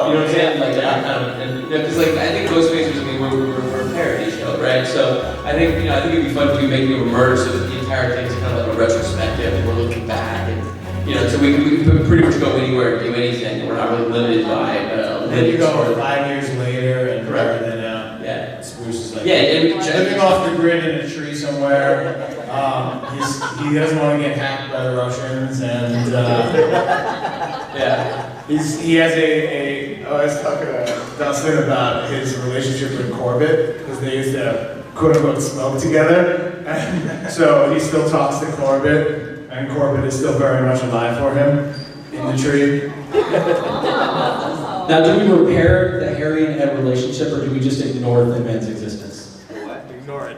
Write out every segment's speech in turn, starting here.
You know what I'm saying? Like that kind of, and because like I think Ghostfacers, I mean, we're a parody show, right? So I think I think it'd be fun if we make a murder so that the entire thing's kind of like a retrospective, and we're looking back, and so we can pretty much go anywhere and do anything, and we're not really limited by. Then you go 5 years later, and yeah, Spruce is like living off the grid in a tree somewhere. He doesn't want to get hacked by the Russians, and he has I was talking to Dustin about his relationship with Corbett, because they used to quote unquote smoke together, and so he still talks to Corbett, and Corbett is still very much alive for him in the tree. Now, do we repair the Harry and Ed relationship, or do we just ignore Thin Man's existence? What? Ignore it.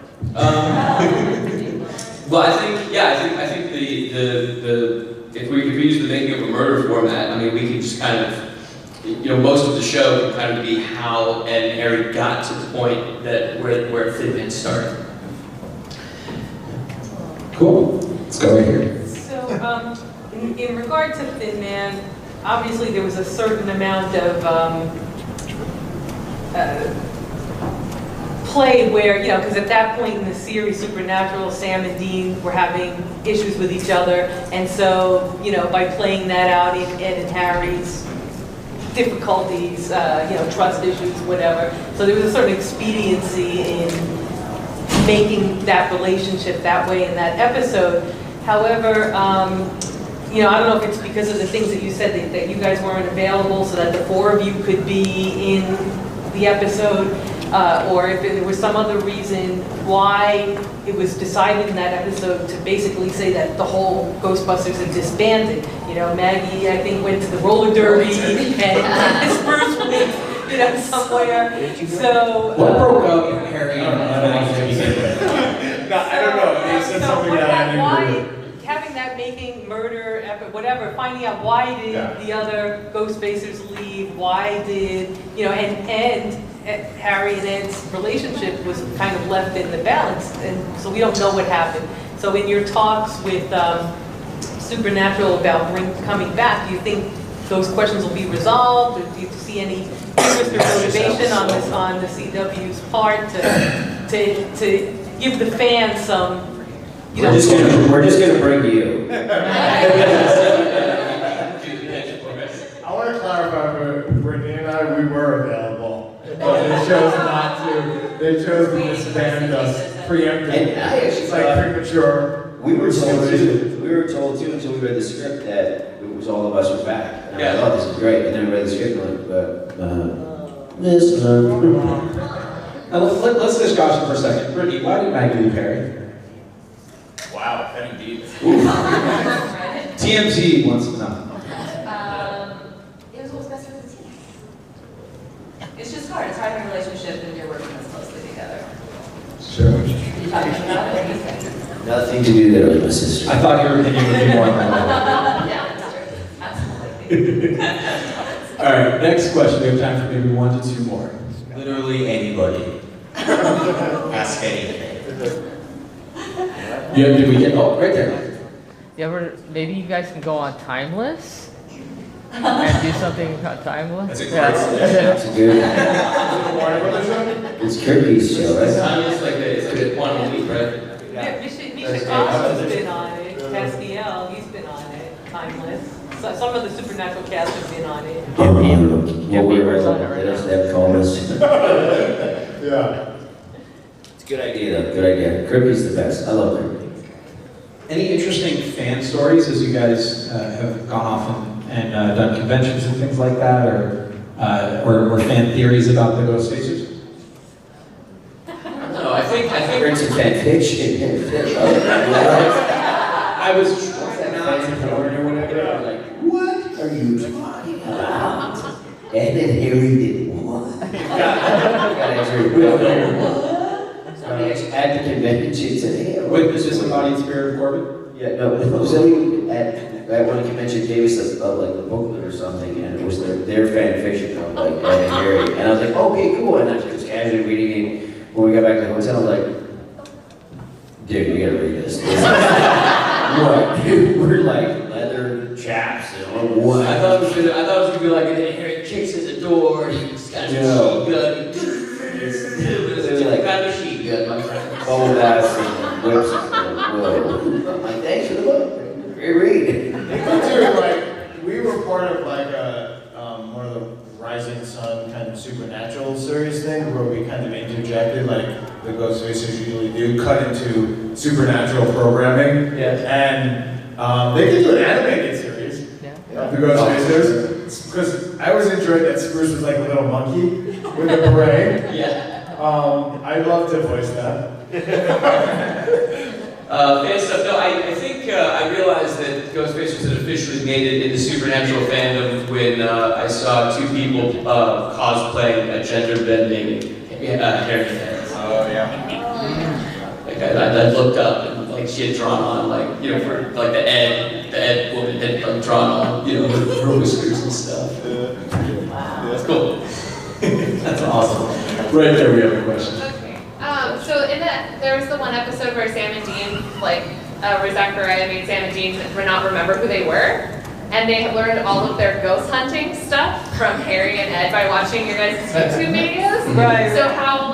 Well, I think the if we use the making of a murder format, I mean, we can just kind of, most of the show can kind of be how Ed and Harry got to the point that where Thin Man started. Cool. Let's go right here. So, in regard to Thin Man, obviously there was a certain amount of play where, because at that point in the series, Supernatural, Sam and Dean were having issues with each other, and so, by playing that out in Ed and Harry's difficulties, trust issues, whatever, so there was a certain expediency in making that relationship that way in that episode. However, I don't know if it's because of the things that you said that you guys weren't available so that the four of you could be in the episode, or if there was some other reason why it was decided in that episode to basically say that the whole Ghostbusters had disbanded. Maggie, I think, went to the roller derby, and Spruce went, somewhere. So what broke up Harry and Ed? No, I don't know. They said something that I didn't agree with. Having that making murder, whatever, finding out why did the other Ghostfacers leave, why did, and Harry and Ed's relationship was kind of left in the balance, and so we don't know what happened. So in your talks with Supernatural about coming back, do you think those questions will be resolved, or do you see any interest or motivation on the CW's part to give the fans some? We're just gonna bring you. I want to clarify for Brittany and I, we were available, but they chose not to. They chose to disband us preemptively. It's like premature. We were told too until we read the script that it was all of us were back. And I thought this is great, and then we read the script and let's discuss it for a second. Brittany, why did Maggie leave Harry? Wow, heavy deep. TMZ wants to know. It was what's best for the team. It's just hard. It's hard in a relationship when you're working this closely together. Sure. You talking about it? nothing to do there with my sister. I thought your opinion would be more on that. Yeah, that's true. Absolutely. All right, next question. We have time for maybe 1 to 2 more. Literally anybody. Ask anything. Yeah, did we get, right there. You ever, maybe you guys can go on Timeless and do something timeless? That's a great That's a good. It's Kirby's show, right? It's like a quantum leap, right? Yeah, Misha Costa's been on it. Castiel, he's been on it. Timeless. So, some of the Supernatural cast have been on it. What we were on it, that call us. Yeah. It's a good idea, though. Good idea. Kirby's the best. I love Kirby. Any interesting fan stories as you guys have gone off and done conventions and things like that, or fan theories about the Ghostfacers? No, I think It's a fan fiction. I was Like, what are you talking about? And then Harry did what? Somebody actually at the convention said, hey, with the disembodied spirit of Corbin? yeah, no, somebody at one convention gave us like a booklet or something, and it was their fan fiction of like Ed and Harry, and I was like, okay, cool, and I was just casually reading it. When we got back to the hotel, I was like, dude, you gotta read this. What? Dude, we're like leather chaps and what? I thought it was gonna be like Harry kicks his door, he's got a machine gun. It's like kind of machine gun, my friend. Bubble baths and whips and stuff. Whoa. I'm like, thanks for the book. Great read. Like, we were part of like one of the Rising Sun kind of supernatural series thing where we kind of interjected, like the Ghostfacers usually do, cut into supernatural programming. Yeah. And they could do an animated series of the Ghostfacers. Because I always enjoyed that Spruce was like a little monkey with a beret. Yeah. I'd love to voice that. Fan stuff. No, I think I realized that Ghostfacers had officially made it into supernatural fandom when I saw two people cosplaying a gender-bending Harry fans. Oh yeah. Like I looked up and like she had drawn on like for like the Ed woman had like drawn on her whiskers and stuff. Wow. That's cool. That's awesome. Right there, we have a question. Okay. So there was the one episode where Sam and Dean, where Zachariah made Sam and Dean not remember who they were, and they had learned all of their ghost hunting stuff from Harry and Ed by watching your guys' YouTube videos. Right. So how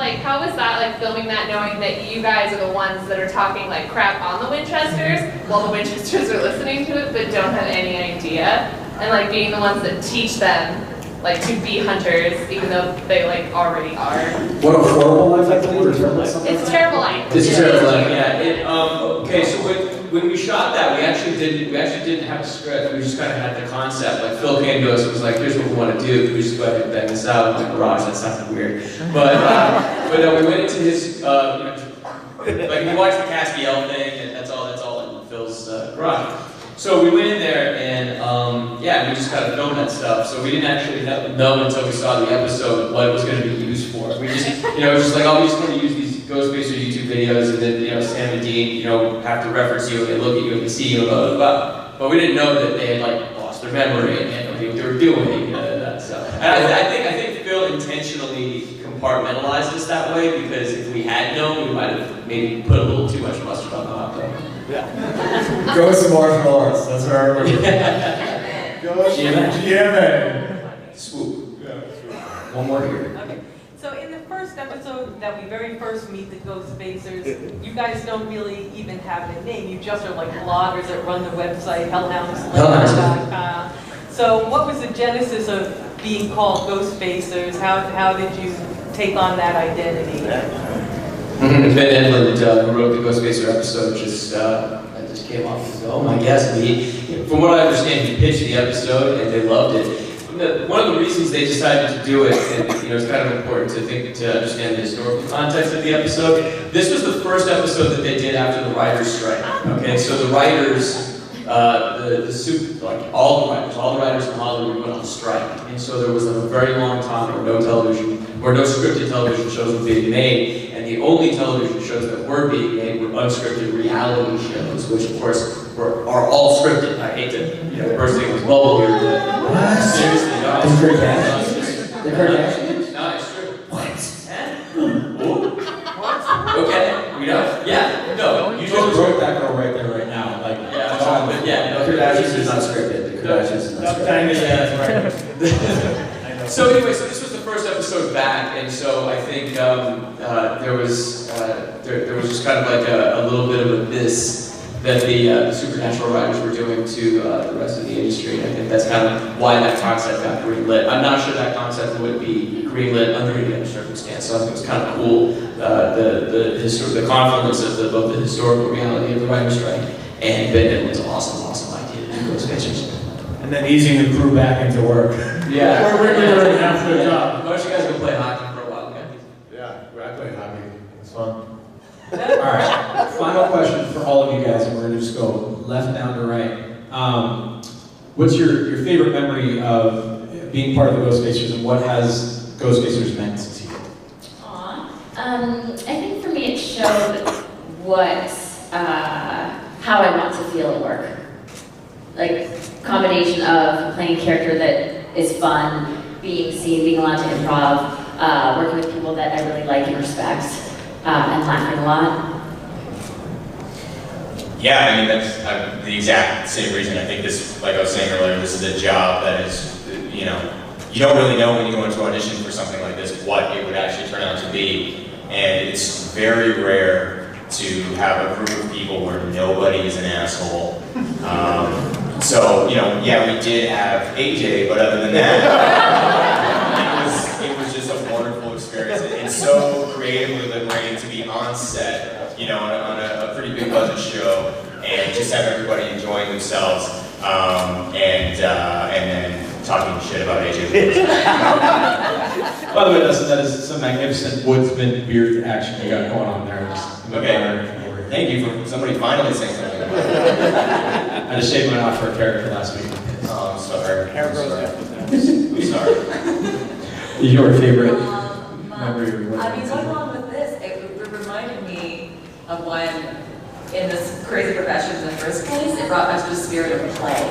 was that filming that, knowing that you guys are the ones that are talking crap on the Winchesters, while the Winchesters are listening to it but don't have any idea, and being the ones that teach them to be hunters, even though they already are. What a horrible life I lead, or terrible life? It's a terrible life. This is terrible. Okay, so when we shot that, we actually didn't have a script. We just kind of had the concept. Like Phil came to us and was like, "Here's what we want to do. Can we just go ahead and bang this out in my garage?" That sounded weird, but we went into his if you watch the Caspiel thing, and that's all in Phil's garage. So we went in there and we just kind of filmed that stuff. So we didn't actually know until we saw the episode what it was going to be used for. We just, it was just like, oh, we just want to use these Ghostfacers YouTube videos, and then Sam and Dean, have to reference you and they look at you and they see you, blah blah blah. But we didn't know that they had lost their memory and they had no idea what they were doing. So and I think Phil intentionally compartmentalized us that way because if we had known, we might have maybe put a little too much mustard on the hot dog. Yeah. Ghost martial arts. That's where I remember. Ghost GMA. Swoop. Yeah. One more here. Okay, so in the first episode that we very first meet the Ghostfacers, you guys don't really even have a name. You just are bloggers that run the website, hellhounds.com. So what was the genesis of being called Ghostfacers? How did you take on that identity? Ben Edlund, who wrote the Ghostfacer episode, just came off and said, "Oh my yes." From what I understand, he pitched the episode and they loved it. One of the reasons they decided to do it, and it's kind of important to understand the historical context of the episode. This was the first episode that they did after the writers' strike. Okay, so the writers. All the writers in Hollywood went on strike, and so there was a very long time where no scripted television shows were being made, and the only television shows that were being made were unscripted reality shows, which of course are all scripted. I hate to burst things bubble here, but seriously, no. The Kardashians? No, it's true. What? Okay, no, You just broke that girl right there, right now. the Kardashians is unscripted. The Kardashians is unscripted. So anyway, so this was the first episode back, and so I think there was just kind of a little bit of a diss that the supernatural writers were doing to the rest of the industry. And I think that's kind of why that concept got greenlit. I'm not sure that concept would be greenlit under any other circumstance. So I think it was kind of cool the confluence of both the historical reality of the writer's strike and Ben Edlund's awesome idea to do Ghostfacers. And then easing the crew back into work. Yeah. We're doing half the job. Why don't you guys go play hockey for a while, okay? Yeah, I played hockey. It's fun. All right, final question for all of you guys, and we're going to just go left down to right. What's your favorite memory of being part of the Ghostfacers, and what has Ghostfacers meant to you? I think for me it showed how I want to feel at work. Combination of playing a character that is fun, being seen, being allowed to improv, working with people that I really like and respect, and laughing a lot. Yeah, I mean, that's the exact same reason. I think this, like I was saying earlier, this is a job that is, you don't really know when you go into audition for something like this what it would actually turn out to be. And it's very rare to have a group of people where nobody is an asshole. So, you know, yeah, we did have AJ, but other than that, it was just a wonderful experience. It's so creatively liberating to be on set, you know, on a pretty big budget show, and just have everybody enjoying themselves, and then talking shit about AJ. By the way, that is some magnificent woodsman beard action you got going on there. Okay. Thank you for somebody finally saying something about it. I just shaved mine off for a character last week. Oh, I'm sorry. Hair grows out with that. I'm sorry. Your favorite memory? I mean, going along with this, it reminded me of when, in this crazy profession in the first place, it brought back to the spirit of play.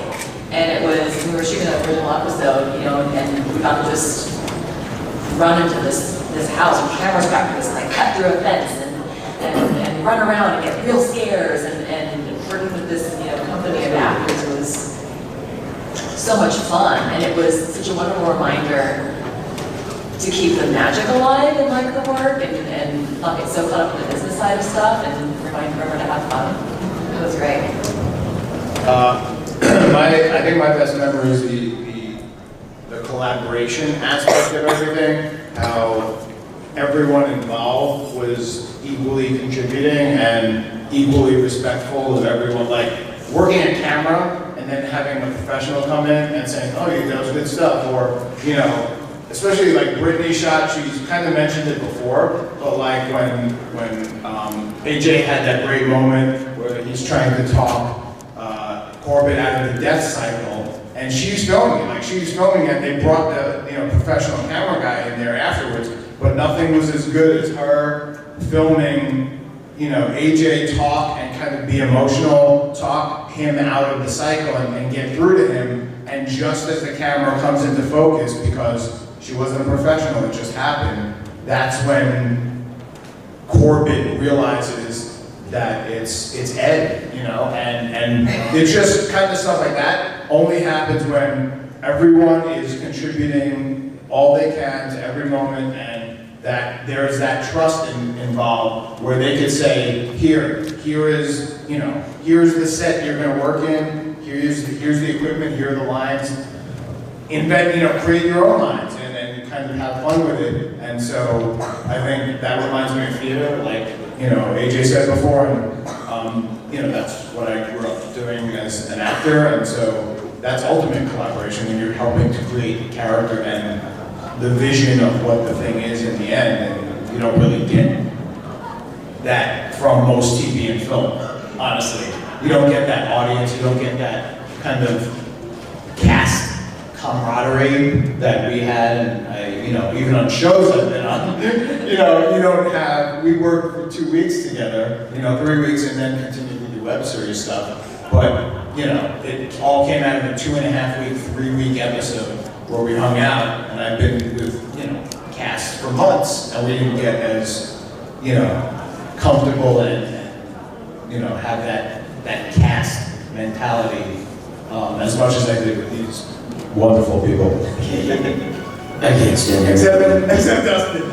And it was, we were shooting that original episode, you know, and we got to just run into this house with cameras back to us, like cut through a fence and run around and get real scares, and working with this, you know, company of actors was so much fun, and it was such a wonderful reminder to keep the magic alive in like the work, and not get so caught up in the business side of stuff, and remember to have fun. It was great. I think my best memory is the collaboration aspect of everything, how everyone involved was equally contributing and equally respectful of everyone, like working at camera and then having a professional come in and saying, oh, that was good stuff, or, you know, especially like Brittany shot, she's kind of mentioned it before, but like when AJ had that great moment where he's trying to talk Corbett out of the death cycle, and she's filming it, they brought the, you know, professional camera guy in there afterwards, but nothing was as good as her filming, you know, AJ talk and kind of be emotional, talk him out of the cycle and get through to him, and just as the camera comes into focus, because she wasn't a professional, it just happened, that's when Corbett realizes that it's Ed, you know, and it's just kind of stuff like that only happens when everyone is contributing all they can to every moment, and that there's that trust involved where they could say, here is, you know, here's the set you're going to work in, here's the equipment, here are the lines, invent, you know, create your own lines, and then kind of have fun with it. And so I think that reminds me of theater, like, you know, AJ said before, and you know, that's what I grew up doing as an actor, and so that's ultimate collaboration when you're helping to create character and the vision of what the thing is in the end, and you don't really get that from most TV and film, honestly. You don't get that audience, you don't get that kind of cast camaraderie that we had, and you know, even on shows I've been on, you know, you don't have, we worked for 2 weeks together, you know, 3 weeks, and then continued to do web series stuff, but, you know, it all came out of a 2.5 week, 3 week episode where we hung out, and I've been with, you know, cast for months, and we didn't get as, you know, comfortable and you know, have that cast mentality as much as I did with these wonderful people. I can't stand him. Except Dustin.